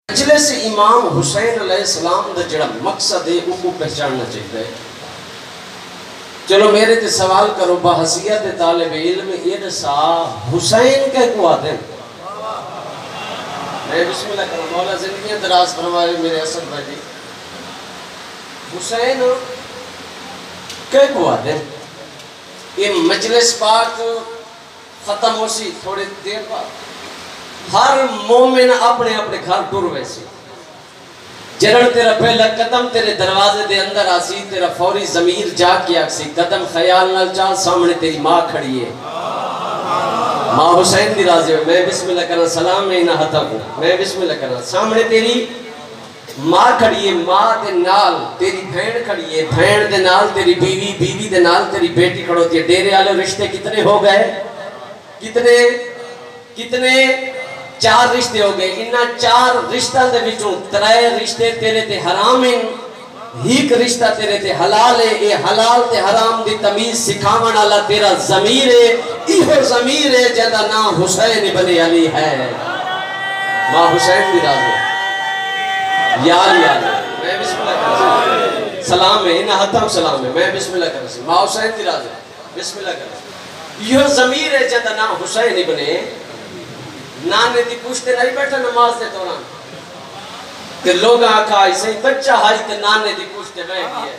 مجلس امام حسین علیہ السلام دا جڑا مقصد ہے وہ کو پہچاننا چاہتا ہے. چلو میرے تے سوال کرو بحثیت طالب علم یہ سا حسین کے کو آتے ہیں. میں بسم اللہ کروں. مولا زندگیاں دراز فرمائے میرے اسد بھائی. حسین کے کو آتے ہیں. یہ مجلس پاک ختم ہو سی تھوڑے دیر بعد ہر مومن اپنے اپنے گھر ٹر ویسی. جرن تیرا پہلا قدم تیرے دروازے دے اندر آسی تیرا فوری ضمیر جا کے آکسی قدم خیال نہ چاہ سامنے تیری ماں کھڑی ہے. ماں حسین دی راضی ہوئے. میں بسم اللہ کرنا سلام میں نہ ہتا ہوں. میں بسم اللہ کرنا سامنے تیری ماں کھڑی ہے. ماں دے نال تیری بھین کھڑی ہے. بھین دے نال تیری بیوی. بیوی دے نال تیری بیٹی کھڑوتی ہے. ڈیرے والے رشتے کتنے ہو گئے؟ کتنے 4 رشتے ہو گئے. انہاں 4 رشتہ دے وچوں 3 رشتے تیرے تے حرام ہیں. ایک رشتہ تیرے تے حلال ہے. اے حلال تے حرام دی تمیز سکھاون والا تیرا ضمیر ہے. ایہو ضمیر ہے جدا نام حسین ابن علی ہے. ماں حسین دی راضی یار میں بسم اللہ کروں. سلام ہے انہاں ہتھاں سلام ہے. میں بسم اللہ کروں. ماں حسین دی راضی بسم اللہ کروں. یہ ضمیر ہے جدا نام حسین ابن نانے دی پوچھتے نہیں بیٹھا نماز دے دوران کہ لوگ آکھا اسے بچہ ہائی تے نانے دی پوچھتے بیٹھ گئے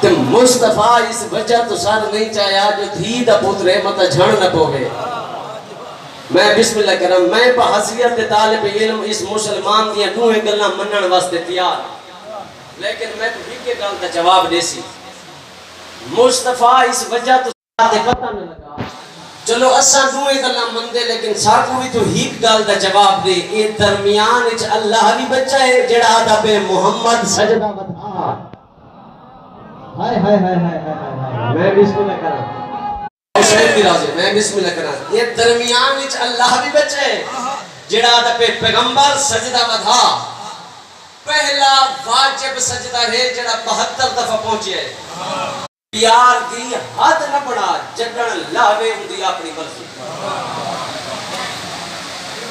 تے مصطفیٰ اس وجہ تو سار نہیں چاہیا جو دھی دا پترے مطا جھڑ نہ پوگے. میں بسم اللہ کرم. میں بحثیت طالب علم اس مسلمان دیا دوئے گلنا منن واسطے تیار لیکن میں تو ہی کے گل دا جواب دے سی. مصطفیٰ اس وجہ تو سار دے پتہ نہ لگا. چلو اساں دوئے گلاں مندے لیکن ساکو بھی تو ہیک گل دا جواب دے. اے درمیان اچ اللہ بھی بچہ ہے جڑا آدھا بے محمد سجدہ بدھا. ہائے ہائے ہائے ہائے. میں بسم اللہ کرا حسین بھی راضی. میں بسم اللہ کرا. یہ درمیان اچ اللہ بھی بچہ ہے جڑا آدھا بے پیغمبر سجدہ بدھا. پہلا واجب سجدہ ہے جڑا 72 دفعہ پہنچے ہے. پیار دی حد نہ بڑھا جگن لاوے ہوندی اپنی مرضی.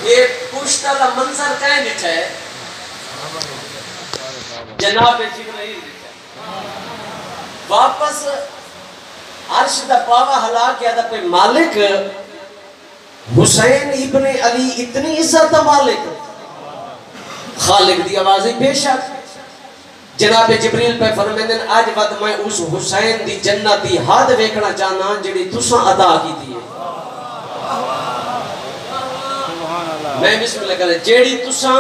یہ پشتہ دا منظر کہیں نٹھا ہے جناب جبرائیل نٹھا واپس عرش دا پاوا ہلا کیا دا پہ مالک حسین ابن علی اتنی عزت دا مالک خالق دی آوازی بے شک. جناب جبریل پہ فرمیندن آج ود میں اس حسین دی جنت دی حد ویکھنا چاہنا جڑی تساں ادا کی دی ہے. میں بسم اللہ کرے جیڑی تساں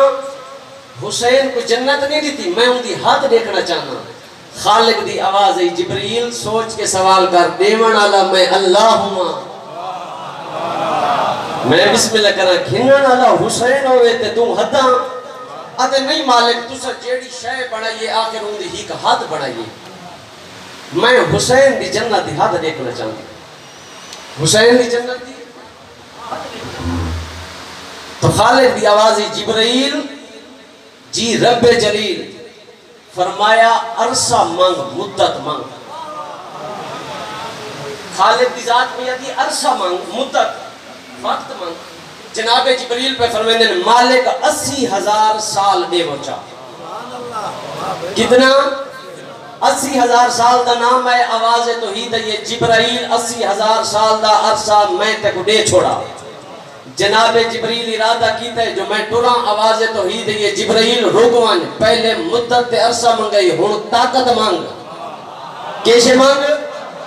حسین کو جنت نہیں دیتی میں ان دی حد دیکھنا چاہنا. خالق دی آواز ہے جبریل سوچ کے سوال کر دیون والا میں اللہ ہوں. میں بسم اللہ کرے گھنن والا حسین ہوئے تے تو حداں آدھے نہیں مالک تسا جیڑی شے بڑھائیے آخر ان دی ہی کا حد بڑھائیے. میں حسین دی جنت دی حد دیکھنا چاہتا ہوں. حسین دی جنت دی تو خالق دی آوازی جبرائیل جی رب جلیل فرمایا عرصہ منگ مدت منگ. خالق دی ذات میں یادی عرصہ منگ مدت وقت منگ. جناب جبریل پہ فرمیندے مالک 80,000 سال دے بچا. کتنا 80,000 سال دا نام ہے آواز توحید ہے. جبرائیل 80,000 سال دا عرصہ میں تے کو دے چھوڑا. جناب جبریل ارادہ کیتا ہے جو میں ٹرا آواز توحید ہے. جبرائیل رکوان پہلے مدت تے عرصہ منگئی ہون طاقت مانگ. کیسے مانگ؟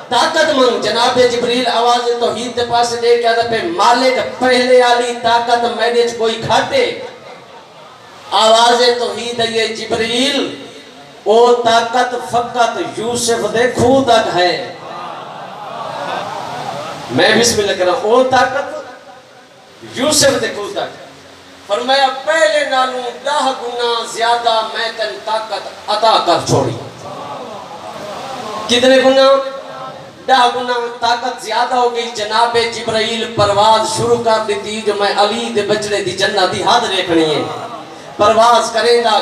طاقت منگ. جناب جبریل آواز توحید دے پاس دے کیا تھا پہ مالک پہلے آلی طاقت میڈیج کوئی کھاتے. آواز توحید ہے جبریل او طاقت فقط یوسف دے کھو تک ہے. میں بسم اللہ کرا او طاقت یوسف دے کھو تک. فرمایا پہلے نالوں 10 گنا زیادہ میں تن طاقت عطا کر چھوڑی. کتنے گنا؟ 10 گنا طاقت زیادہ ہو گئی. جناب جبرائیل پرواز شروع کر دیتی جو میں علی دے بچڑے دی جنت دی حد دیکھنی ہے. پرواز کریندہ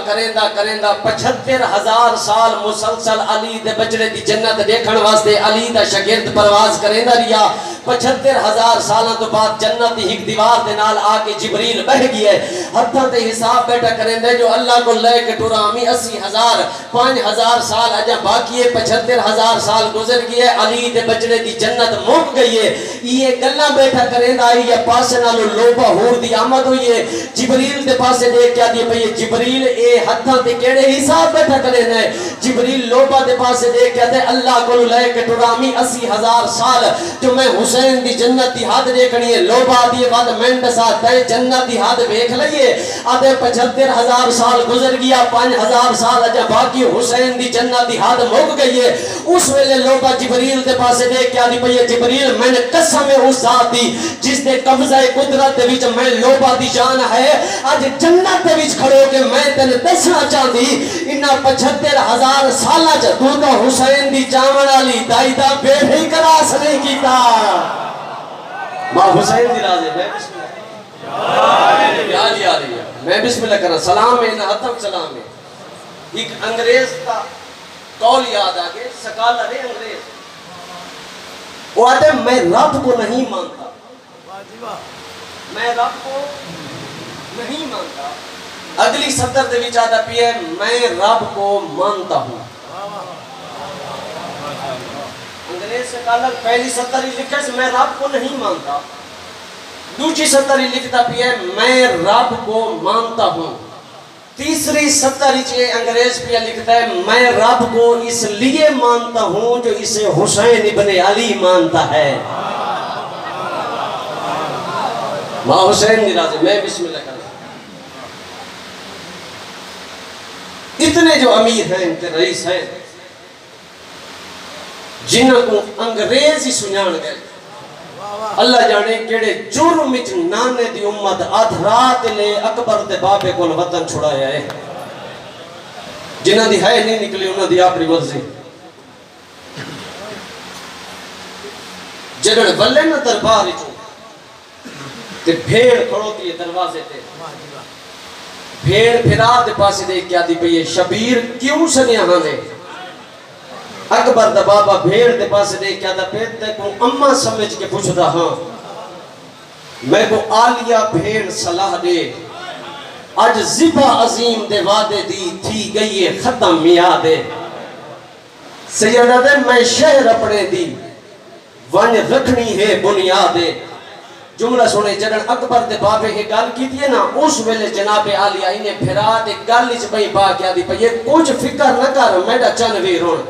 75,000 سال مسلسل علی دے بچڑے دی جنت دیکھن واسطے علی دا شاگرد پرواز کریندہ ریا. 75,000 سالہ تو بعد جنت دی ایک دیوار دے نال آکے جبریل بہ گیا ہے ہتھاں تے حساب بیٹھا کریں دے جو اللہ کو لے کے ٹرامی 80,000 5,000 سال اجا باقی ہے 75,000 سال گزر گئے علی دے بچڑے دی جنت موک گئی ہے یہ گلاں بیٹھا کریں دا یہ پاسے نالو لوبا ہور دی آمد ہوئی ہے جبریل دے پاسے دیکھ کیا دی پئی جبریل اے ہتھاں تے کیڑے حساب بیٹھا کریں دے جبریل لوبا دے پاسے دیکھ کیا دے اللہ کو لے کے ٹرامی 80,000 سال جو میں حسین دی جنت دی حد دیکھنی ہے لوبا دی بعد منٹ ساتھ تے جنت دی حد دیکھ لئیے آدھے 75,000 سال گزر گیا 5,000 سال اجا باقی حسین دی جنت دی حد موک گئی ہے اس ویلے لوبا جبریل دے پاسے دیکھ کیا دی پئی جبریل میں نے قسم اس ذات دی جس دے قبضہ قدرت دے وچ میں لوبا دی جان ہے آج جنت دے وچ کھڑو کہ میں تینے دسنا چاہتی انہا 75,000 سالہ چا تو دا حسین دی جامن علی دائی دا بیٹھے کراس نہیں کیتا ماں حسین دی رازے میں بسم اللہ میں بسم اللہ کرنا سلام ہے انہا حتم سلام ہے ایک انگریز تا قول یاد آگے سکالر انگریز وہ آتے میں رب کو نہیں مانتا میں رب کو نہیں مانتا اگلی سطر دے وچ آتا پی ہے میں رب کو مانتا ہوں انگریز سکالر پہلی سطر ہی لکھا ہے میں رب کو نہیں مانتا دوسری سطر ہی لکھتا پی ہے میں رب کو مانتا ہوں تیسری سطر ہی انگریز پہ لکھتا ہے میں رب کو اس لیے مانتا ہوں جو اسے حسین ابن علی مانتا ہے ماں حسین دی رازے میں بسم اللہ کرنا اتنے جو امیر ہیں انتے رئیس ہیں جنہوں کو انگریز ہی سنیان گئے اللہ جانے کیڑے جرم وچ نانے دی امت آدھ رات لے اکبر دے بابے کو وطن چھڑایا ہے جنہ دی ہے نہیں نکلی انہوں دی اپنی مرضی جنہوں نے بلے نہ دربار ہی چھو تے بھیڑ کھڑوتی ہے دروازے تے بھیڑ پھرا دے پاسے دے کیا دی پئی شبیر کیوں سنیا ہانے اکبر دا بابا بھیڑ دے پاسے دے کیا دا پیت دے کو اممہ سمجھ کے پوچھ دا ہاں میں کو آلیا بھیڑ صلاح دے آج زبا عظیم دے وعدے دی تھی گئی ختم میادے سیدہ دے میں شہر اپنے دی ون رکھنی ہے بنیادے جملہ سنے جنن اکبر دے بابے کے گال کی دیئے نا اس ویلے جناب آلیا انہیں پھرا دے گالی چھ بھئی با کیا دی پہ یہ کچھ فکر نہ کر میڈا چنوی رون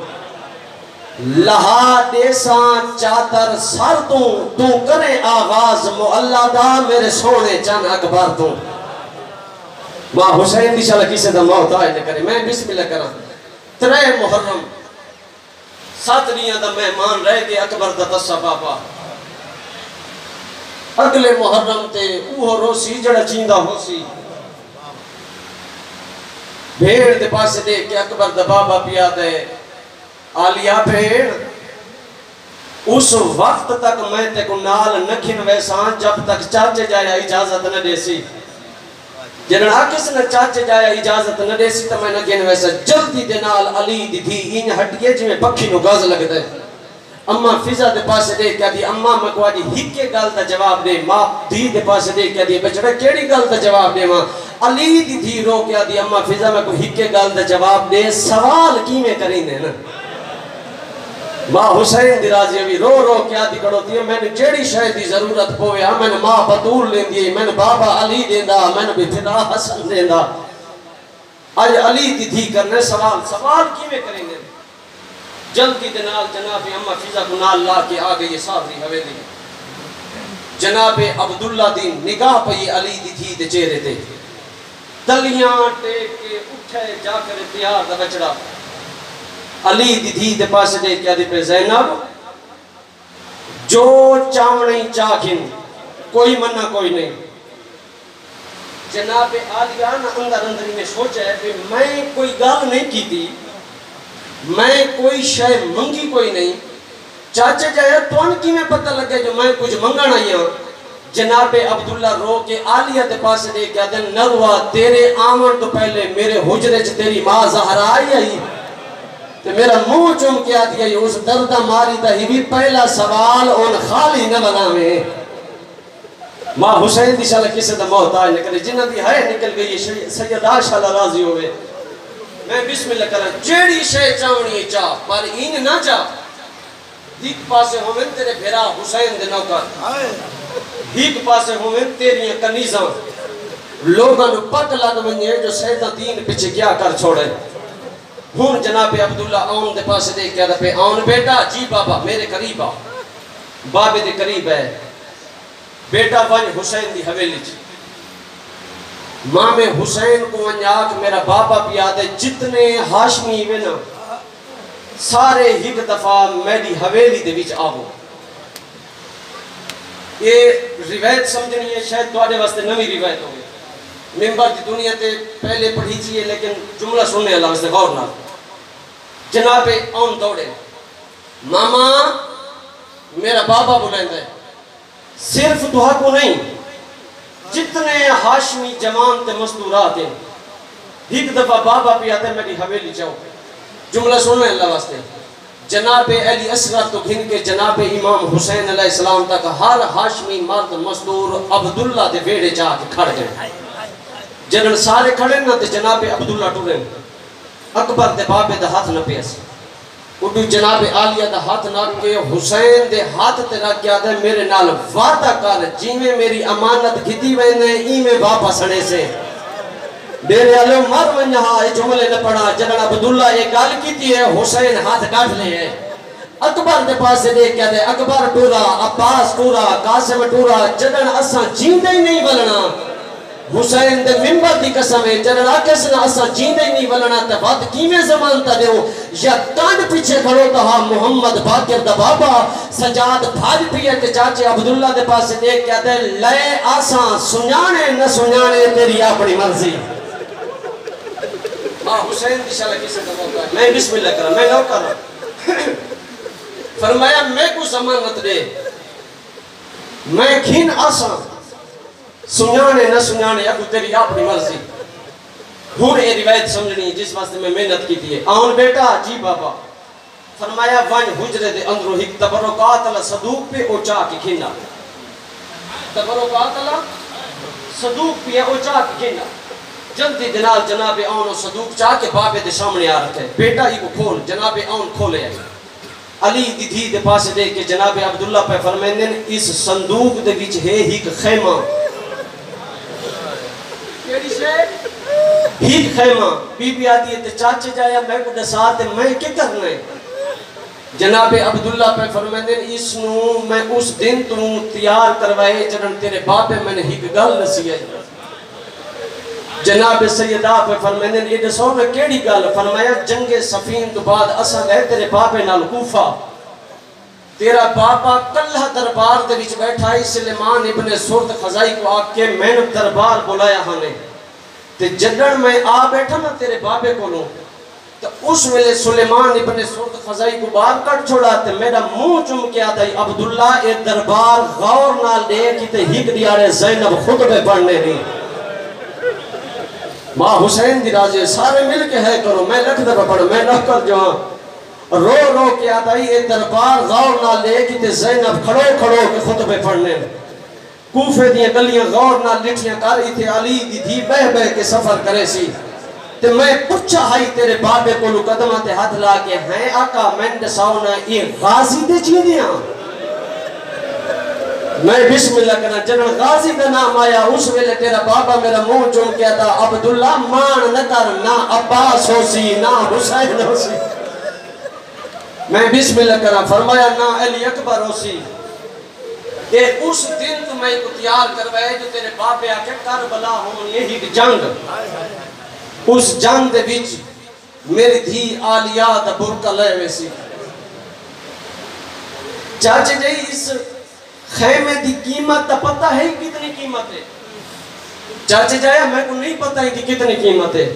لہا دیساں چادر سر تو کرے آغاز معلہ دا میرے سونے چن اکبر تو ماں حسین دی شاء کسی دا موت آئے نہ کرے میں بسم اللہ کرا 3 محرم 7 نیاں دا مہمان رہ گئے اکبر دا تصا بابا اگلے محرم تے اوہ روسی جڑا چیندہ ہو سی بھیڑ دے پاسے دے کہ اکبر دا بابا پیا دے آلیا بھیڑ اس وقت تک میں تے کو نال نکھن ویسان جب تک چاچے جایا اجازت نہ دے سی جنہاں آکس نے چاچے جایا اجازت نہ دے سی تو میں نکھن ویسا جلدی دے نال علی دی تھی ان ہٹیے جو میں پکھی نو گاز لگ دے اممہ فضا دے پاسے دے کیا دی اممہ میں کو آجی ہکے گل دا جواب دے ماں دی دے پاسے دے کیا دی بچڑا کیڑی گل دا جواب دے ماں علی دی تھی رو کیا دی اممہ فضا میں کو ہکے گل دا جواب دے سوال کی میں کریں دے نا ماں حسین دی راضی ابھی رو رو کیا دی کڑوتی ہے میں نے جیڑی شاید دی ضرورت پوئے میں نے ماں بطول لیں دی میں نے بابا علی دیں دا میں نے بفدا حسن دیں دا آج علی دی تھی کرنے سوال کی میں کریں گے جلدی دنال جناب اممہ فضا کو نال لا کے آگئی صادری حویلی جناب عبداللہ دی نگاہ پئی علی دی تھی دے چہرے تے تلیاں ٹیک کے اٹھے جا کر پیار دا بچڑا علی دی تھی دے پاسے دے کیا دی پہ زینب جو چاوڑیں چاکھن کوئی منہ کوئی نہیں جناب آلیان اندر اندری میں سوچا ہے کہ میں کوئی گال نہیں کی تھی میں کوئی شے منگی کوئی نہیں چاچے جائے تو ان کی میں پتہ لگے جو میں کچھ منگا نہیں ہوں جناب عبداللہ رو کے آلیہ دے پاسے دے کیا دن نروا تیرے آمن تو پہلے میرے حجرے چھ تیری ماں زہرہ آئی تو میرا منہ چوم کے آتی ہے اس دردہ ماری تا ہی بھی پہلا سوال ان خالی نہ بنا میں ماں حسین دی شاءاللہ کسی دا محتاج نہ کرے جنہ دی ہے نکل گئی سیدہ شاءاللہ راضی ہوئے میں بسم اللہ کرا جیڑی شے چاونی چاہ پر این نہ چاہ دیکھ پاسے ہوئے تیرے بھیرا حسین دے نوکر دیکھ پاسے ہوئے تیریاں کنیزاں لوگاں پت لگ منجے جو سیدہ دین پچھے کیا کر چھوڑے ہون جناب عبداللہ آن دے پاسے دیکھ کیا دے آن بیٹا جی بابا میرے قریب آ بابے دے قریب ہے بیٹا ون حسین دی حویلی چی ماں میں حسین کو ونجاک میرا بابا پیادے جتنے ہاشمی وینا سارے ہک دفعہ میری حویلی دے وچ آہو یہ روایت سمجھنی ہے شاید دوارے واسطے نمی روایت ہوگی ممبر دی دنیا تے پہلے پڑھی چیئے لیکن جملہ سننے اللہ واسطے غور نہ جناب آن دوڑے ماما میرا بابا بلند ہے صرف دعا کو نہیں جتنے ہاشمی جوان تے مستورات ہیں ایک دفعہ بابا پہ آتے میری حویلی جاؤ جملہ سننے اللہ واسطے جناب علی اصغر تو گھن کے جناب امام حسین علیہ السلام تک ہر ہاشمی مرد مستور عبداللہ دے ویڑے جا کے کھڑ گئے جنن سارے کھڑے نہ تے جناب عبداللہ ٹورے اکبر دے بابے دے ہاتھ نہ پیس اڈو جناب عالیہ دا ہاتھ نہ کے حسین دے ہاتھ تے رکھ گیا دے میرے نال وعدہ کر جی میں میری امانت گھتی وینے ای میں واپس سنے سے میرے علم مر ونہا یہ جملے نہ پڑھا جنن عبداللہ یہ گال کیتی ہے حسین ہاتھ کاٹ لے ہے اکبر دے پاس سے دیکھ کیا دے اکبر ٹورا عباس ٹورا قاسم ٹورا جنن اساں جیندے ہی نہیں ولنا حسین دے ممبر دی قسم ہے جنن آکس نہ اساں جیندے ہی نہیں ولنا تے وقت کیویں زمان تا دیو یا کانڈ پیچھے کھڑو تہا محمد باقر دا بابا سجاد بھاج پیے تے چاچے عبداللہ دے پاس سے دیکھ کیا دے لے آساں سنجانے نہ سنجانے تیری اپنی مرضی حسین دی شاءاللہ کسی کا موقع ہے میں بسم اللہ کرا میں لو کرا فرمایا میں کو ضمانت دے میں کھین آساں سنجانے نہ سنجانے اب تیری اپنی مرضی ہون اے روایت سمجھنی جس واسطے میں محنت کی تھی آن بیٹا جی بابا فرمایا ون حجرے دے اندرو ہک تبرکات اللہ صدوق پہ اوچا کی کھینا تبرکات اللہ صدوق پہ اوچا کی کھینا جلدی دنال جناب آن و صدوق چاہ کے بابے دے سامنے آ رکھے بیٹا ہی کو کھول جناب آن کھولے آئی علی دی دھی دے پاسے دے کے جناب عبداللہ پہ فرمیندن اس صندوق دے وچ ہے ہی خیمہ ہی خیمہ بی بی آتی ہے تے چاچے جایا میں کو دساتے میں کیا کرنا ہے جناب عبداللہ پہ فرمیندن اس نو میں اس دن تو تیار کروائے جنن تیرے باپے میں نے ہی گل نسی ہے جناب سیدہ پہ فرمیندن یہ دسو میں کیڑی گل فرمایا جنگ صفین تو بعد اسا گئے تیرے باپے نال کوفہ تیرا باپا کلہ دربار دے وچ بیٹھا ہی سلیمان ابن سرد خزائی کو آگ کے میں نے دربار بلایا ہانے تے جدن میں آ بیٹھا نا تیرے باپے کو لوں تو اس ویلے سلیمان ابن سرد خزائی کو باہر کٹ چھوڑا تے میرا منہ چم کے آتا ہی عبداللہ اے دربار غور نال دے کی تے ہک دیارے زینب خطبے پڑھنے نہیں ماں حسین دی راجے سارے مل کے ہے کرو میں لکھ دفعہ پڑھ میں نہ کر جوان رو رو کے آتا ہی اے دربار غور نہ لے کی تے زینب کھڑو کھڑو کے خطبے پڑھنے کوفے دیاں گلیاں غور نہ لٹھیاں کاری تھے علی دی دھی بہ بہ کے سفر کرے سی تے میں پچھا ہائی تیرے بابے کو لو قدمہ تے ہاتھ لا کے ہیں آقا میں دساؤنا یہ غازی دے چی دیاں میں بسم اللہ کرنا جنرل غازی کا نام آیا اس ویلے تیرا بابا میرا منہ چوم کیا تھا عبداللہ مان نہ کر نہ عباس ہو سی نہ حسین ہو سی میں بسم اللہ کرنا فرمایا نہ علی اکبر ہو سی کہ اس دن تو میں کو تیار کروائے جو تیرے باپے آکے کربلا ہوں یہی جنگ اس جنگ دے بیچ میری دھی آلیات برکہ لے ویسی چاچے جائی اس خیمے دی قیمت تا پتہ ہے کتنی قیمت ہے چاچے جایا میں کو نہیں پتہ ہے کہ کتنی قیمت ہے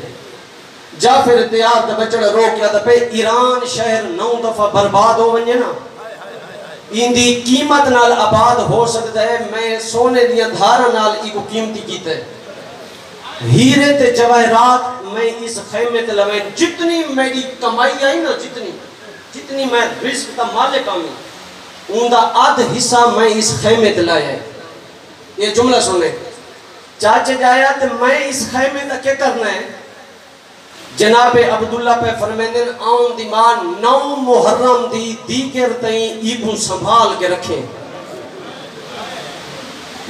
جعفر اتیار دا بچڑا رو کیا دا پہ ایران شہر 9 دفعہ برباد ہو ونجے نا ان دی قیمت نال آباد ہو سکتا ہے میں سونے دیا دھارا نال ایک قیمتی کیتا ہے ہیرے تے جواہرات میں اس خیمے تے لویں جتنی میری کمائی آئی نا جتنی میں رزق تا مالک آمی ان دا آدھ حصہ میں اس خیمے تے لایا ہے. یہ جملہ سنے چاچے جایا تے میں اس خیمے تا کیا کرنا ہے. جناب عبداللہ پہ فرمیندن آن دی ماں 9 محرم دی دیگر تئیں ایبوں سنبھال کے رکھیں.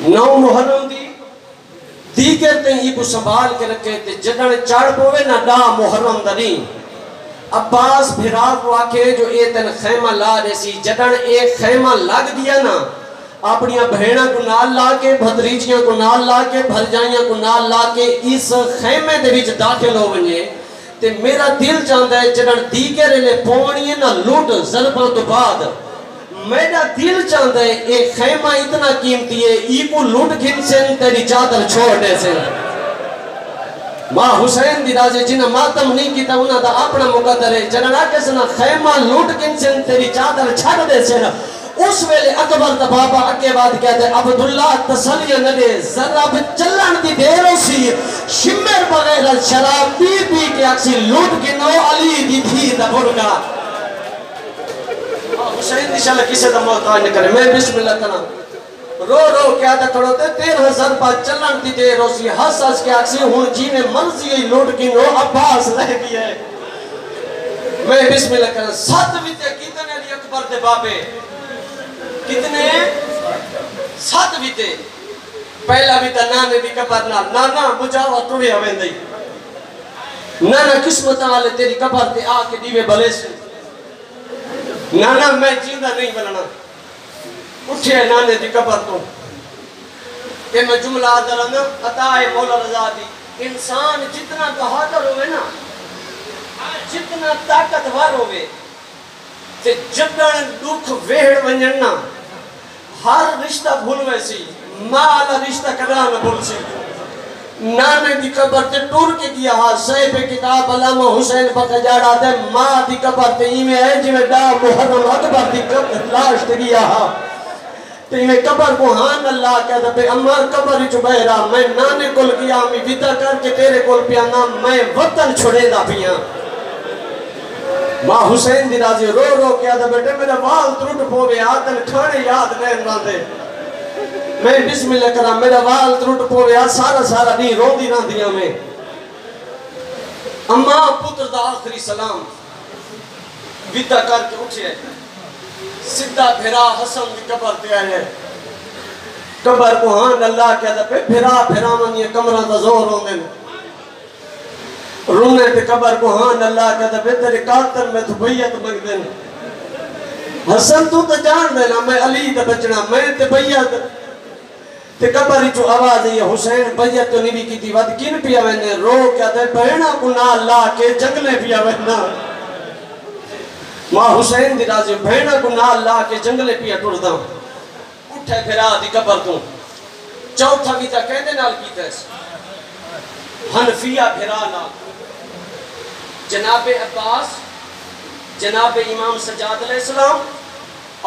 9 محرم دی دیگر تئیں ایبوں سنبھال کے رکھیں تے جدن چاڑ پوے نہ ڈا محرم دا نہیں. عباس بھیرا کو آکے جو اے تن خیمہ لا جیسی جدن ایک خیمہ لگ دیا نا اپنیاں بہنہ کو نال لا کے بھدریجیاں کو نال لا کے بھرجائیاں کو نال لا کے اس خیمے دے وچ داخل ہو ونجے تے میرا دل چاہتا ہے جنہاں دیگر لے پونی ہے نا لوٹ ضرباں تو بعد میرا دل چاہتا ہے ایک خیمہ اتنا قیمتی ہے ای کو لوٹ گھن سن تیری چادر چھوڑنے سے. ماں حسین دی رازے جنہاں ماتم نہیں کیتا انہاں دا اپنا مقدر ہے جنہاں کسنا خیمہ لوٹ گھن سن تیری چادر چھڑ دے سے اس ویلے اکبر دا بابا اکے بعد کہتے ہیں عبداللہ تسلیہ نہ دے ذرہ بھی چلن دی دیر ہو سی شمر بغیر شراب پی پی کے اکسی لوٹ گنو علی دی دھی دا بھرگا. حسین دی شاء اللہ کسے دا محتاج نہ کرے. میں بسم اللہ کرنا رو رو کیا دا کھڑو تے 13,000 پا چلن دی دیر ہو سی ہس ہس کے اکسی ہون جی میں مرضی لوٹ گنو عباس رہ گیا ہے. میں بسم اللہ کرنا 7 ویتے کتنے علی اکبر دے بابے کتنے 7 ویتے. پہلا ویتا نانے دی قبر نانا بجاوا ٹوڑے ہوئے دی نانا قسمت والے تیری قبر تے آ کے دیوے بھلے سے نانا میں جیندہ نہیں بننا اٹھے نانے دی قبر تو کہ میں جملہ آدھر عطائے مولا رضا دی انسان جتنا بہادر ہوئے نا جتنا طاقتور ہوئے تے جدن دکھ ویڑ ونجننا ہر رشتہ بھولوے سی مالا رشتہ کرانا بھول سی. نانے دی قبر تے ٹور کے کیا ہاں صحیح کتاب علامہ حسین پکا جاڑا دے ماں دی قبر تے ایمیں ہے جی میں ڈا محرم اکبر دی قبر لاش تے گیا ہاں تے ایمیں قبر کو ہاں اللہ کہتا پہ امار قبر ہی چبہ رہا میں نانے کل گیا ہمیں ویدہ کر کے تیرے کل پیانا میں وطن چھوڑے دا پیاں. ماں حسین دی رازی رو رو کیا دا بیٹے میرا وال ترٹ پوے آتن کھانے یاد نہیں راندے. میں بسم اللہ کرا میرا وال ترٹ پوے سارا نہیں رو دی راندیاں میں. اماں پتر دا آخری سلام ویدہ کر کے اٹھے سدھا پھرا حسن دی قبر تے آئے قبر کو ہاں اللہ کیا دا پہ پھرا من یہ کمرہ دا زور ہوندے رونے تے قبر کو ہاں اللہ کہتا ہے تیرے قاتل میں تو بیعت مانگ دینا حسن تو تے جان دینا میں علی تے بچنا میں تے بیعت تے قبر ہی جو آواز ہے حسین بیعت تو نہیں بھی کی تھی ود کن پیا وینے رو کہتا ہے بہنا کو نہ اللہ کے جنگلے پیا وینا. ماں حسین دی رازی بہنا کو نہ اللہ کے جنگلے پیا ٹوڑ دا اٹھے پھرا دی قبر تو چوتھا بھی تا کہتے نال کی تیس حنفیہ پھرا نال جناب عباس جناب امام سجاد علیہ السلام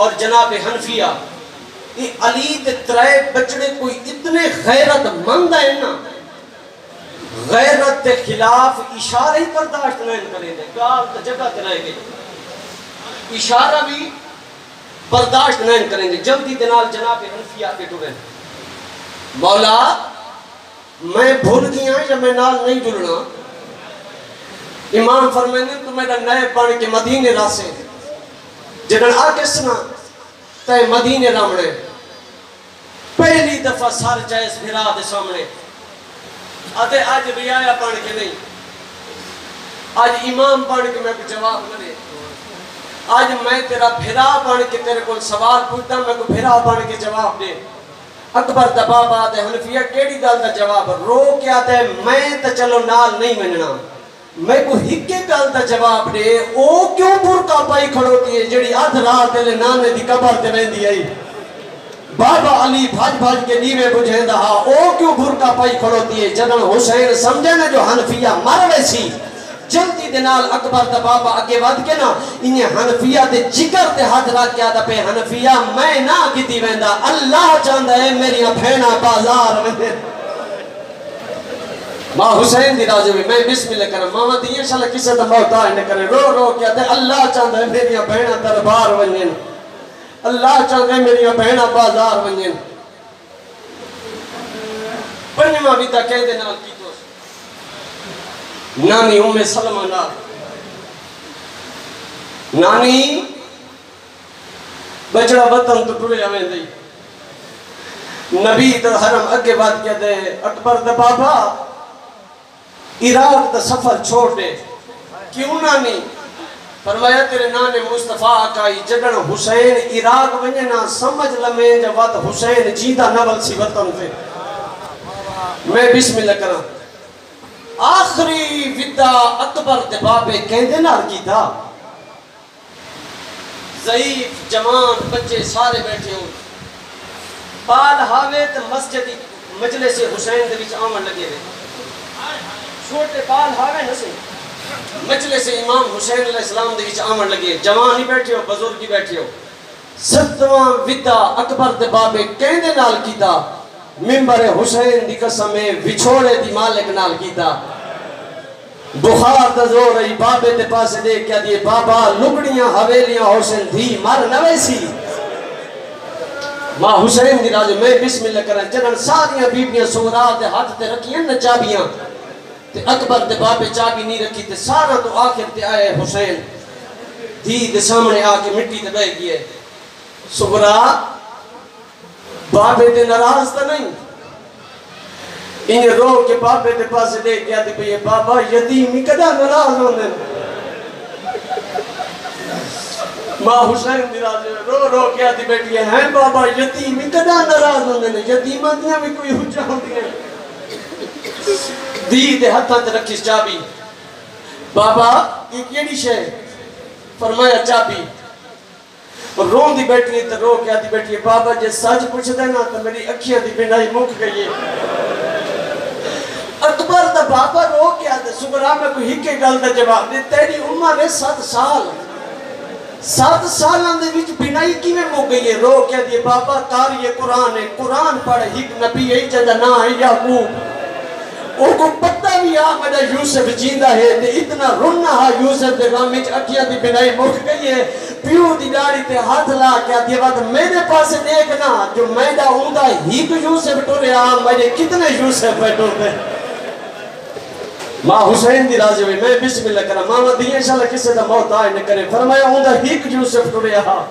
اور جناب حنفیہ یہ علی تے ترائے بچڑے کوئی اتنے غیرت مند ہیں نا غیرت تے خلاف اشارہ ہی برداشت نہیں کریں دے گال تے جگہ تے رہ گئی اشارہ بھی برداشت نہیں کریں دے. جلدی دنال جناب حنفیہ کے ٹوڑے مولا میں بھول گیا یا میں نال نہیں جلنا. امام فرمائنے تو میرا نئے پڑھ کے مدینے راسے جنہاں آگے سنا تے مدینے رامنے پہلی دفعہ سار جائز بھرا دے سامنے آتے آج ریایا پڑھ کے نہیں آج امام پڑھ کے میں کو جواب نہ دے آج میں تیرا بھرا پڑھ کے تیرے کو سوال پوچھتا میں کو بھرا پڑھ کے جواب دے. اکبر دا بابا آتے حنفیہ کیڑی گل دا جواب رو کے آتے میں تا چلو نال نہیں مننا میں کو ہکے گل دا جواب دے او کیوں برکا پائی کھڑوتی ہے جڑی آدھ رات لے نانے دی قبر تے ویندی آئی بابا علی بھاج کے نیوے بجھیں دہا او کیوں برکا پائی کھڑوتی ہے جنہاں حسین سمجھے نا جو حنفیہ مر ویسی جلدی دنال اکبر دا بابا اگے ود کے نا انہیں حنفیہ دے جگر دے ہاتھ رکھ کیا دا پہ حنفیہ میں نہ کیتی ویندا اللہ چاہندا ہے میری بہنا بازار ویندے ماں حسین دی راجو بھی میں بسم اللہ کرم ماما دی انشاءاللہ کسے دا محتاج نہ کرے رو رو کیا دے اللہ چاہتا ہے میری بہنہ دربار ونجن اللہ چاہتا ہے میری بہنہ بازار ونجن پنجمہ بھی تا کہہ دے نال کی تو نانی ام سلمہ نال نانی بچڑا وطن تو ٹرے ہمیں دی نبی تا حرم اگے بات کیا دے اکبر دا بابا عراق دا سفر چھوڑ دے کیوں نانی فرمایا تیرے نانے مصطفیٰ آقائی جدن حسین عراق ونجنا سمجھ لمیں جب وقت حسین جیدہ نبل سی وطن پہ میں بسم اللہ کرا آخری ودا اکبر دے بابے کہندے نار کی تھا ضعیف جوان بچے سارے بیٹھے ہوں پال حاویت مسجد مجلس حسین دے وچ آمن لگے رہے چھوٹے پال حاوے نہ سے مجلس امام حسین علیہ السلام دے وچ آمن لگے جوان ہی بیٹھے ہو بزرگ ہی بیٹھے ہو ستواں ودا اکبر دے بابے کہندے نال کیتا ممبر حسین دی قسم وچھوڑے دی مالک نال کیتا بخار دا زور رہی بابے دے پاسے دے کیا دیئے بابا لگڑیاں حویلیاں حسین دھی مار نویسی ماں حسین دی راجو میں بسم اللہ کریں جنن ساریاں بیبیاں سورا دے ہاتھ تے رکھیاں نہ چابیاں تے اکبر دے بابے چابی نہیں رکھی تے سارا تو آخر تے آئے حسین دھی دے سامنے آکے مٹی تے بہ گئے سورا بابے تے ناراض تا نہیں انہیں رو کے بابے تے پاسے دے گیا تے بھئی بابا یتیمی کدا ناراض ہوندے ماں حسین دی راجے رو رو کیا دی بیٹی ہیں بابا یتیمی کدا ناراض ہوندے یتیمہ دیاں بھی کوئی حجہ ہوندی ہے دی دے ہتھاں تے رکھیس چابی بابا یہ کیڑی شے فرمایا چابی اور رو دی بیٹی ہے تو رو کیا دی بیٹی ہے بابا جے سچ پوچھ دے نا تو میری اکھیاں دی بینائی مک گئی ہے اکبر دا بابا رو کیا دے سبرا میں کوئی ہکے گل دا جواب دے تیری عمر ہے 7 سال 7 سالان دے وچ بینائی کی میں مک گئی ہے رو کیا دی بابا قاری قرآن ہے قرآن پڑھ ہک نبی ہے جندہ نا ہے یعقوب او کو پتہ بھی آ میرا یوسف جیندہ ہے تے اتنا رنہ ہا یوسف دے غم وچ اکھیاں دی بینائی مک گئی ہے پیو دی داڑھی تے ہاتھ لا کیا دی وقت میرے پاس دیکھنا جو میڈا ہوندہ ہی کو یوسف ٹورے آم میرے کتنے یوسف پہ ٹورے ماں حسین دی راضی ہوئی میں بسم اللہ کرا ماما دی انشاءاللہ کسے دا موت آئے نہ کرے فرمایا ہوندہ ہی کو یوسف ٹورے آم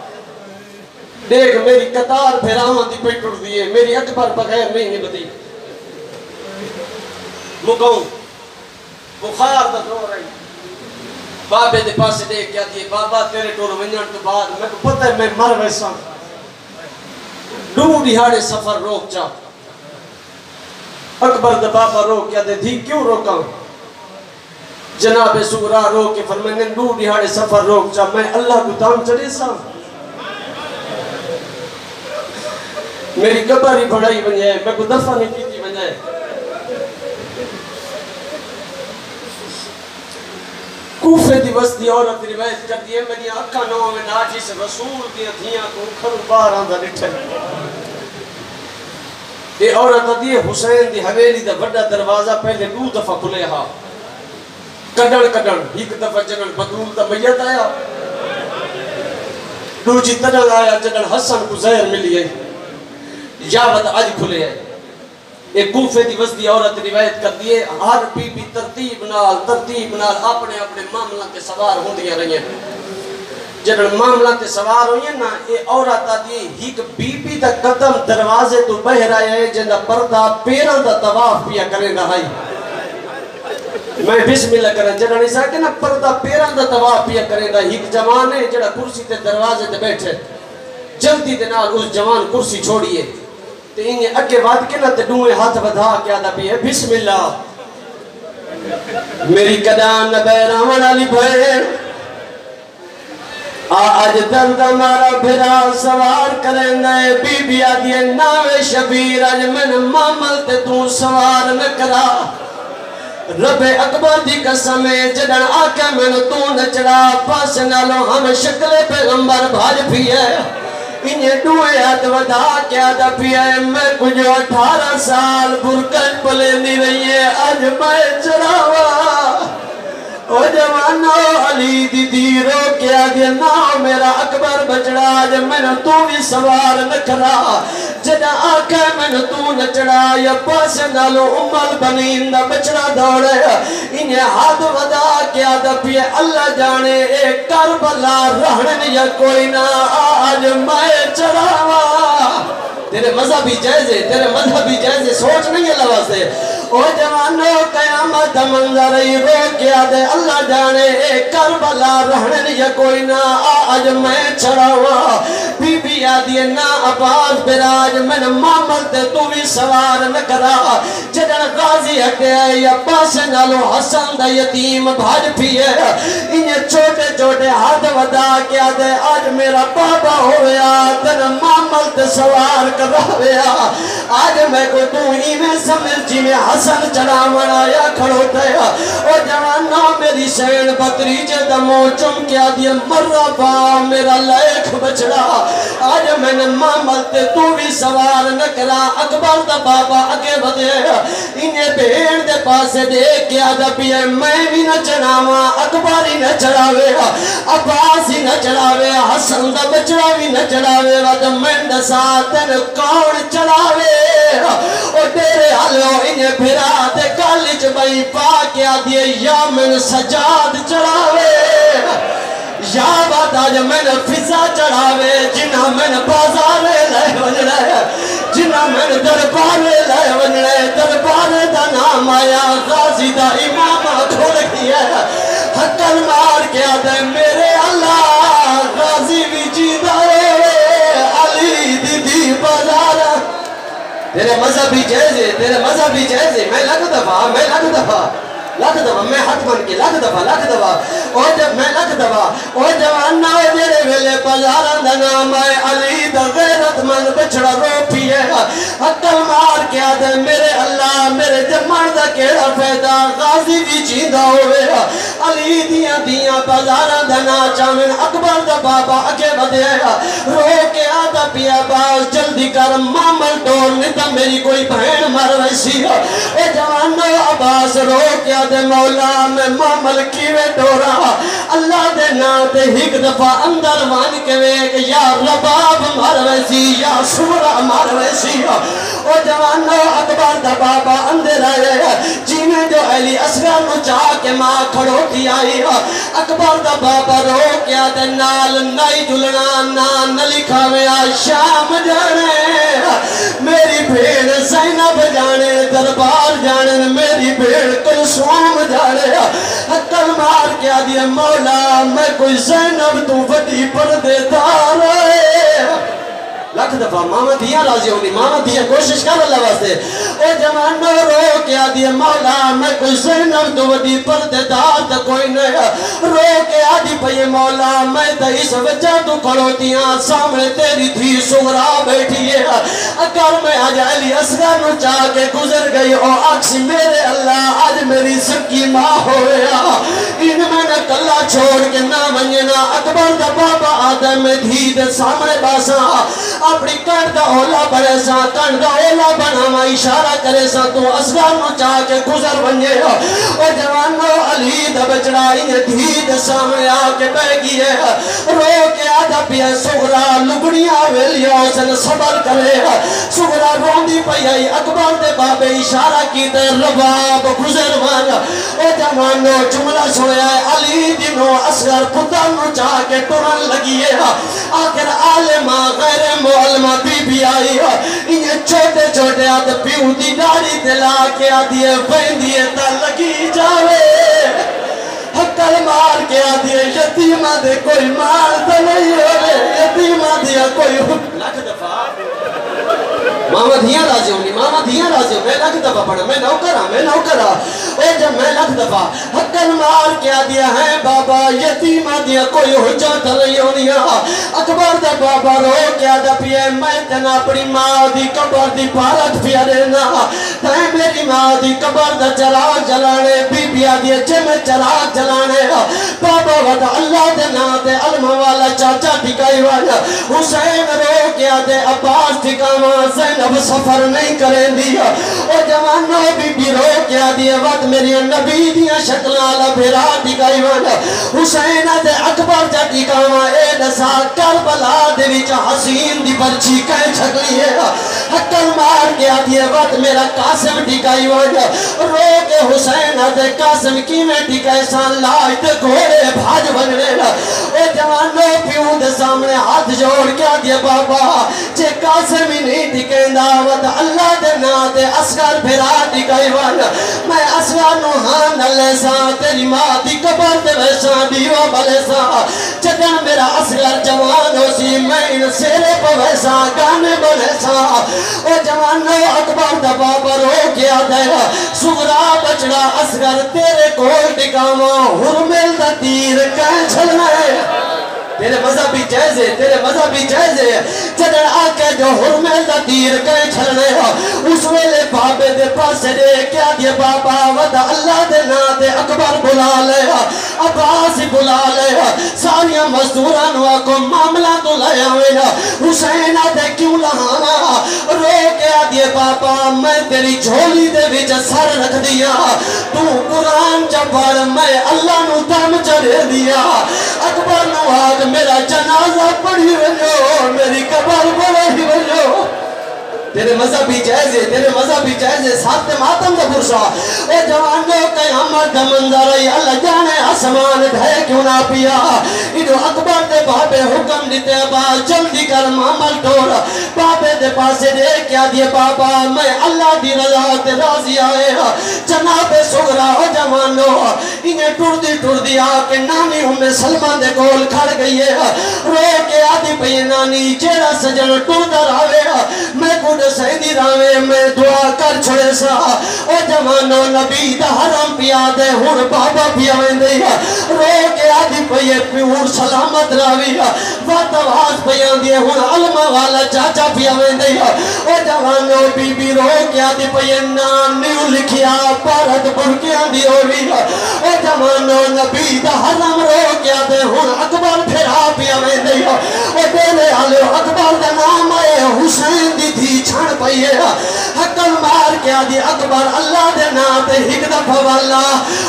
دیکھ میری قطار پھیراوان دی پہ ٹور دیئے میری اکبر بغیر نہیں بدی مگاؤں بخار دا دور رہی بابے دے پاسے دیکھ کیا دیئے بابا تیرے ٹور ونجان تو بعد میں کو پتہ ہے میں مر ویسا دو دیہاڑے سفر روک جا اکبر دا بابا روک کیا دے دھی کیوں روکا جناب سورا روک کے فرمائیں دو دیہاڑے سفر روک جا میں اللہ کو دام چڑے سا میری قبر ہی بڑھائی بنجائے میں کو دفع نہیں کیتی بنجائے کوفے دی بستی عورت روایت کر دیئے میری اکھا نو میں ناجی سے رسول دیا دھیاں کو کھرو بار آندہ نٹھے یہ عورت دیئے حسین دی حویلی دا بڑا دروازہ پہلے 2 دفعہ کھلے ہاں کڈن کڈن ایک دفعہ جنن بدول دا میت آیا دوجی تنل آیا جنن حسن کو زہر ملی ہے یاوت آج کھلے ہے ایک کوفے دی وزدی عورت روایت کر دیئے ہر بی بی ترتیب نال اپنے اپنے معاملہ کے سوار ہوں دیا رہی ہیں جب معاملہ کے سوار ہوئی ہیں نا یہ عورت آدھی ایک بی بی دا قدم دروازے تو بہ رہا ہے جنہ پردہ پیران دا تواف پیا کریں نہ ہائی میں بسم اللہ کریں جنہ نہیں ساکے نا پردہ پیران دا تواف پیا کریں نہ ایک جوان ہے جنہ کرسی تے دروازے تے بیٹھے جلدی دنال اس جوان کرسی چھوڑیے تے انہیں اگے بات کے نا تے دوئے ہاتھ بدھا کیا دا بھی ہے بسم اللہ میری قدان بیران علی بھیر آج درد ہمارا بھرا سوار کریں نئے بی بی آدھیے ناوے شبیر آج من معامل تے تو سوار نہ کرا رب اکبر دی قسم جدن آکے من تو نچڑا پاس نالو ہم شکل پیغمبر بھاج بھی ہے انہیں دوئے ہاتھ ودا کیا دا پیا میں کچھ 18 سال برکت پلے نہیں رہی ہے آج میں چڑھاوا او جوانو علی دی دیرو کیا دیا نا میرا اکبر بچڑا آج میں نے تو بھی سوار نکھرا جدا آکے میں نے تو نچڑا یا پاس نالو امال بنین دا بچڑا دوڑے انہیں ہاتھ ودا کیا دا پیا اللہ جانے ایک کربلا رہن یا کوئی نہ آج میں چڑھاوا تیرے مذہبی جائزے تیرے مذہبی جائزے سوچ نہیں ہے لواسے او جوانو قیامت منظر ہی رو کیا دے اللہ جانے ایک کربلا رہن یا کوئی نہ آج میں چڑھاوا بی بی آدھی نا عباس براج میں معامل تے تو بھی سوار نہ کرا جدن غازی ہٹے یا پاس نالو حسن دا یتیم بھاج پیے انہیں چھوٹے چھوٹے ہاتھ ودا کیا دے آج میرا بابا ہویا تن معامل تے سوار کر رہا آج میں کو تو ہی میں سمجھ جی میں حسن چڑھا منایا کھڑو تھیا او جوانو میری سین بکری جدمو چم کیا دیا مربا میرا لائک بچڑا آج میں نے معامل تے تو بھی سوار نہ کرا اکبر دا بابا اگے بدے انہیں بھیڑ دے پاسے دے کیا دا پیے میں بھی نہ چڑھاوا اکبر ہی نہ چڑھاوے عباس ہی نہ چڑھاوے حسن دا بچڑا بھی نہ چڑھاوے ود میں دا ساتن کون چڑھاوے اور تیرے حلو انہیں پھرا دے کالج بھائی پا کیا دیے یا من سجاد چڑھاوے یا بات آج میں نے فضا چڑھاوے جنہ میں نے بازار لائے وجڑے جنہ میں نے دربار لائے وجڑے دربار دا نام آیا غازی دا امامہ کھوڑ کیا حقل مار کیا دے میرے اللہ غازی بھی جیدہ علی دی بازار تیرے مذہبی جائزے میں لگ دفعہ میں ہاتھ بن کے لکھ دفعہ اور جب میں لکھ دفعہ اور جوانہ میرے ویلے بازارہ دا نام آئے علی دا غیرت مند بچڑا رو پیے حقل مار کیا دے میرے اللہ میرے جمان دا کیڑا پیدا غازی بھی چیندہ ہوئے علی دیاں بازارہ دا نا چامن اکبر دا بابا اگے بدے رو کے آدھا پیا باز جلدی کر مامل ڈور نیتا میری کوئی بہن مر ویسی اے جوانہ عباس رو کیا دے مولا میں معامل کیوے ڈورا اللہ دے نا دے ہک دفعہ اندر وان کے ویک یا رباب مار ویسی یا سورہ مار ویسی او جوانو اکبر دا بابا اندر آئے جینے جو علی اصغر نو چاہ کے ماں کھڑو کی آئی اکبر دا بابا رو کیا دے نال نائی جلنا نا لکھا ویا شام جانے میری بھیڑ زینب جانے دربار جانے میری بھیڑ کل سوام جانے حقل مار کیا دیا مولا میں کوئی زینب تو وڈی پردے دار لکھ دفعہ ماما دیا راضی ہونی ماما دیا کوشش کر اللہ واسطے اے جوانو رو کیا دیا مولا میں کوئی زینب تو وڈی پردے دار تا کوئی نہیں رو کیا دی پئی مولا میں تا اس وجہ تو کھڑو دیاں سامنے تیری تھی سغرا بیٹھی ہے اگر میں آج علی اصغر نو چاہ کے گزر گئی او عکس میرے اللہ آج میری سکی ماں ہویا ان میں نے کلا چھوڑ کے نہ منجنا اکبر دا بابا آدم دھی دے سامنے باسا اپنی کر دا اولا بڑے سا کر دا اولا بنا ما اشارہ کرے سا تو اصغر نو چاہ کے گزر بنجے اور جوانو علی دا بچڑائی دھید سامنے آکے بہ گئی ہے رو کے آدھا پیا سغرا لگڑیاں ویلیوں سے صبر کرے سغرا روندی پئی اکبر دے بابے اشارہ کی دے رباب گزر بن اور جوانو جملہ سویا علی جنو اصغر پتر نو چاہ کے ٹرن لگی ہے آخر عالمہ غیر معلمہ بی بی آئی انہیں چھوٹے چھوٹے آدھ پیو دی داری دلا کے آدھیے بیندیے تا لگی جاوے حقل مار کے آدھیے یتیمہ دے کوئی مار تا نہیں ہوئے یتیمہ دیا کوئی لکھ دفعہ ماما دھیاں راضی ہونی ماما دھیاں راضی ہوں میں لکھ دفعہ پڑھا میں نوکرہ اے جب میں لکھ دفعہ حقل مار کیا دیا ہے بابا یتیمہ دیا کوئی حجت نہیں ہونی اکبر دا بابا رو کیا دا پیے میں تنا اپنی ماں دی قبر دی پارت پیا دینا تائیں میری ماں دی قبر دا چراغ جلانے بی بیا دیے جے میں چراغ جلانے بابا ودا اللہ دے نا دے علم والا چاچا ٹھکائی والا حسین رو کیا دے عباس ٹھکاوا زینب سفر نہیں کریں دیا او جوانو بی رو کیا دے وقت میری نبی دیا شکلالا بھیرا ٹھکائی والا حسین دے اکبر جا ٹھکاوا اے دسا کربلا دے وچا حسین دی برچی کہیں چھکلی ہے حکل مار کیا دے وقت میرا قاسم ٹھکائی والا رو کے حسین دے قاسم کی میں ٹھکائی سان لائی تے گھوڑے بھاج بننے اے جوانو پیوں دے سامنے ہاتھ جوڑ کیا دیا بابا چے قاسم ہی نہیں ٹھکیں دعوت اللہ دے نا دے اسکر بھیرا ٹھکائی والا میں اسکر نو ہاں نلے سا تیری ماں دی قبر دے ویسا دیوا بلے سا جدن میرا اسکر جوان ہو سی میں ان سیرے پہ ویسا گانے بلے سا او جوانو اکبر دا بابا رو کیا دے سغرا بچڑا اسکر تیرے کوئی ٹکاما حرمل دا تیر کہیں چھلنا ہے تیرے مذہبی جائزے تیرے مذہبی جائزے جدن آکے جو حرمل دا تیر کہیں چھلنے ہو اس ویلے بابے دے پاسے دے کیا دے بابا ودا اللہ دے نا دے اکبر بلا لے عباس بلا لے ساریاں مزدوران کو معاملہ تو لے آوے حسین دے کیوں لہانا رو کیا دے بابا میں تیری جھولی دے وچ سر رکھ دیا تو قرآن جب پڑھ میں اللہ نو دم چڑھے دیا اکبر نو آگ میرا جنازہ پڑھی ونجو میری قبر بڑھی ونجو تیرے مذہبی جائزے تیرے مذہبی جائزے ساتھ ماتم دا پرسا اے جوانو قیامت دا منظر ای اللہ جانے آسمان دھے کیوں نہ پیا ادھو اکبر دے بابے حکم دیتے ابا جلدی کر معامل ٹور بابے دے پاسے دے کیا دیے بابا میں اللہ دی رضا تے راضی آئے جناب سغرا ہو جوانو انہیں ٹور دی آکے نانی ہمیں سلمان دے گول کھڑ گئی ہے رو کے آدھی پہ نانی چیرا سجن ٹور در آوے میں کھڑ سیدی راوے میں دعا کر چھوڑے سا او جوانو نبی دا حرم پیا دے ہون بابا پیا ویندی رو کے آدھی پئیے پیور سلامت راوی وات آواز پیا دی ہون علم والا چاچا پیا ویندی او جوانو بی بی رو کے آدھی پئیے نانیو لکھیا پارت برکیاں دی ہوئی او جوانو نبی دا حرم رو کے آدھے ہون اکبر پھرا پیا ویندی او دیلے آلے اکبر دا نام آئے حسین دی تھی چھڑ پئیے حقل مار کیا دی اکبر اللہ دے نام تے ہک دفع والا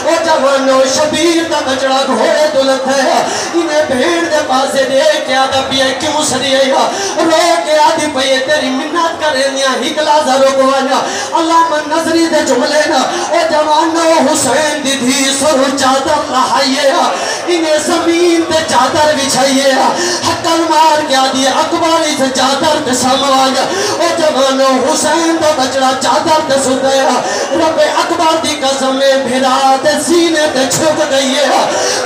او جوانو شبیر دا بچڑا گھوڑے دلت ہے انہیں بھیڑ دے پاسے دے کیا دا پیے کیوں سریے رو کیا دی پئیے تیری منت کریں یا ہک لازہ رکوانا اللہ من نظری دے جملے نا او جوانو حسین دی تھی سر چادر رہائیے انہیں زمین دے چادر بچھائیے حقل مار کیا دی اکبر اس چادر دے ساموانا او جوانو حسین دا بچڑا چادر دے سدیا رب اکبر دی قسم میں بھرا دے سینے دے چھک گئی ہے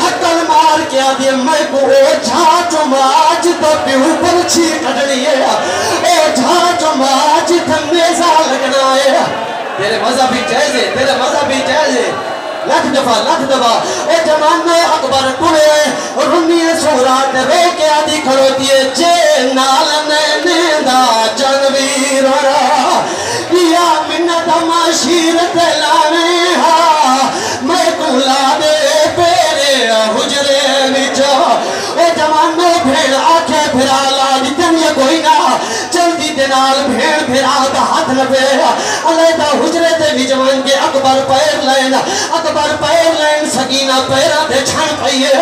حقل مار کیا دی میں کو جھاچو ماج دا پیو پرچی کٹنی ہے او جھاچو ماج دا نیزہ لگنا ہے تیرے مذہبی جائزے تیرے مذہبی جائزے لکھ دفعہ اے جوانو اکبر ٹوڑے رنی سورات رو کے آدھی کھڑوتی ہے جے نال نیندہ جنویر را یا منت معاشیرت لانے ہاں میں کلا دے پیرے حجرے بچا اے جوانو بھیڑ آنکھیں پھرا لادی تنیا کوئی نہ جلدی دنال بھیڑ پھرا دا ہاتھ نبے علیدہ حجرے دے بھی جوان کے اکبر پیر لین اکبر پیر لین سکینہ پیرہ دے چھن پئیے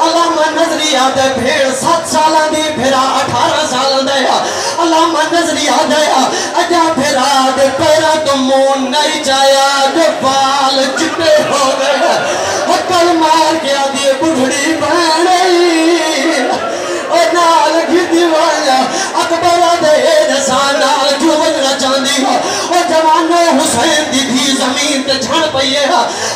علامہ نظری آدھے بھیڑ 7 سالان دی پھرا 18 سالان دے علامہ نظری آدھے اجا پھرا دے پیرہ تو مون نہیں جایا جو بال چٹے ہو گئے حقل مار کے آدھے بڑھڑی بہنی اور نال گھی دیوایا اکبر آدھے دسان نال کیوں بجنا چاندی اور جوانو حسین دی بھی زمین تے چھڑ پئیے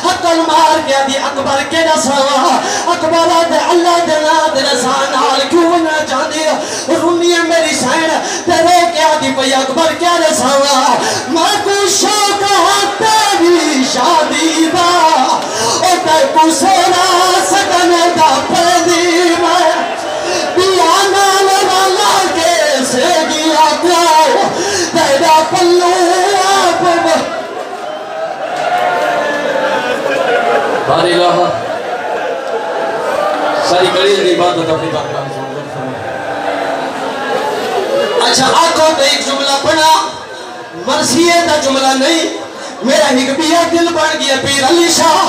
حقل مار کے آدھی اکبر کے نسوا اکبر آدھے اللہ دینا دے نسان نال کیوں بجنا چاندی رونی ہے میری سین تے رو کے آدھی پئی اکبر کے نسوا میں کو شوق تیری شادی دا اور تے کو سیرا سکنے دا پردی میں بیانا لگا کے سے گیا کو تیرا پلو آپ باری الہ ساری قلیل کی عبادت اپنی بارگاہ میں منظور فرما۔ اچھا آنکھوں پہ ایک جملہ پڑھا، مرثیے کا جملہ نہیں، میرا حکمیہ دل بن گیا پیر علی شاہ،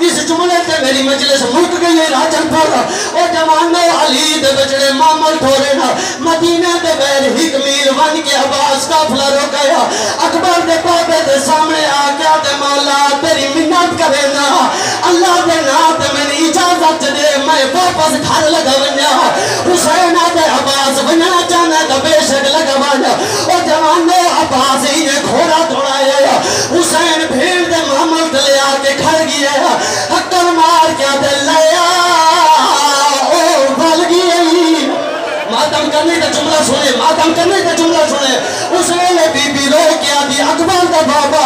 اس جملے تے میری مجلس ملک گئی ہے راجن پور، او جوانو علی دے بچڑے مامل ٹھورے نا، مدینہ دے بیر ہک میل ون کے عباس کافلہ رو گیا، اکبر دے پاپے دے سامنے آگیا دے مولا تیری منت کرے نا، اللہ دے نات میں اجازت دے میں واپس گھر لگا ونیا، حسین دے عباس ونیا چانا دا بے شک لگا ونیا، او جوانو عباس ہی نے گھوڑا دوڑایا، حسین بھیڑ دے محمد لے آکے کھڑ گیا، حکر مار کیا دل لیا او بھل گئی، ماتم کرنے کا جملہ سنے، ماتم کرنے کا جملہ سنے، اس ویلے بی بی رو کیا دی اکبر دا بابا،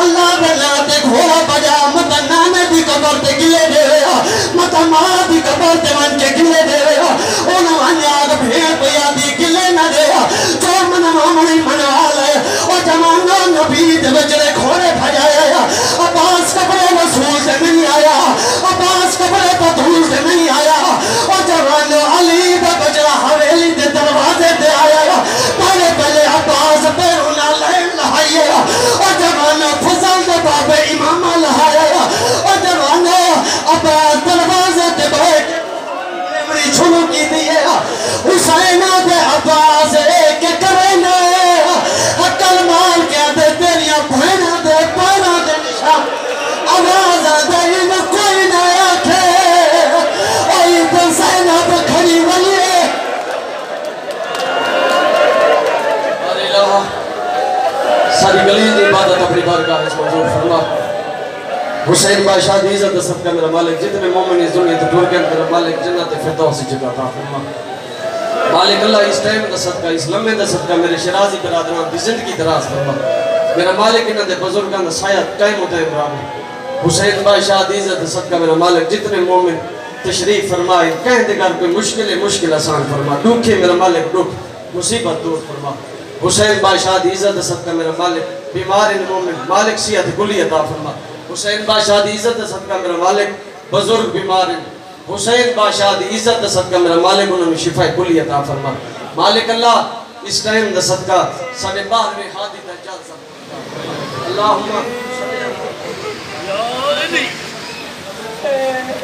اللہ بناتے گھوڑا بجا، مطا نانے دی قبر تے گلے دے رہا، مطا ماں دی قبر تے من کے گلے دے رہا، انہوں انیاد بھیڑ پیا دی گلے نہ دے رہا، جو من مامنی منوا لے، اور جمانہ نبی دے بچڑے گھوڑے بھجایا، عباس کبرے رسول سے نہیں آیا، عباس کبرے بطول سے نہیں آیا، اور جوانو علی دا بچڑا حویلی دے دروازے دے آیا، پہلے پہلے عباس پیرونا لہن لہائیے، اور جوانو فضل دے بابے امامہ لہایا، اور جوانو عباس دروازے دے بیٹھ میری چھنو کی دیئے، حسینہ دے عباس ایک کرینے، حکل مال کیا دے تیریاں بھینا دے پانا دے نشان، آواز دے ان کوئی نہ آکھے، اوئی تو سینہ پہ کھڑی ولیے، باری الہ ساری گلیل دی عبادت اپنی بارگاہ اس منظور فرما۔ حسین بادشاہ دی عزت صدقہ میرا مالک، جتنے مومن اس دنیا تے ٹور کے میرا مالک جنت فردوسی جگہ عطا فرما۔ مالک اللہ اس ٹائم دا صدقہ، اس لمحے دا صدقہ میرے شرازی برادران دی زندگی دراز فرما۔ میرا مالک انہاں دے بزرگاں دا سایہ قائم ہوتا ہے برابر۔ حسین بادشاہ دی عزت صدقہ میرا مالک جتنے مومن تشریف فرمائے، کہیں دے گھر کوئی مشکل آسان فرما، دکھے میرا مالک دکھ مصیبت دور فرما۔ حسین بادشاہ دی عزت صدقہ میرا مالک بیمار مومن مالک صحت کلی عطا فرما۔ حسین بادشاہ دی عزت صدقہ میرا مالک بزرگ بیمار ہیں، حسین بادشاہ دی عزت صدقہ میرا مالک انہوں نے شفا کلی عطا فرما۔ مالک اللہ اس ٹائم دا صدقہ ساڑھے باہر میں حادی دجال صدقہ اللہم صلی اللہ علیہ وسلم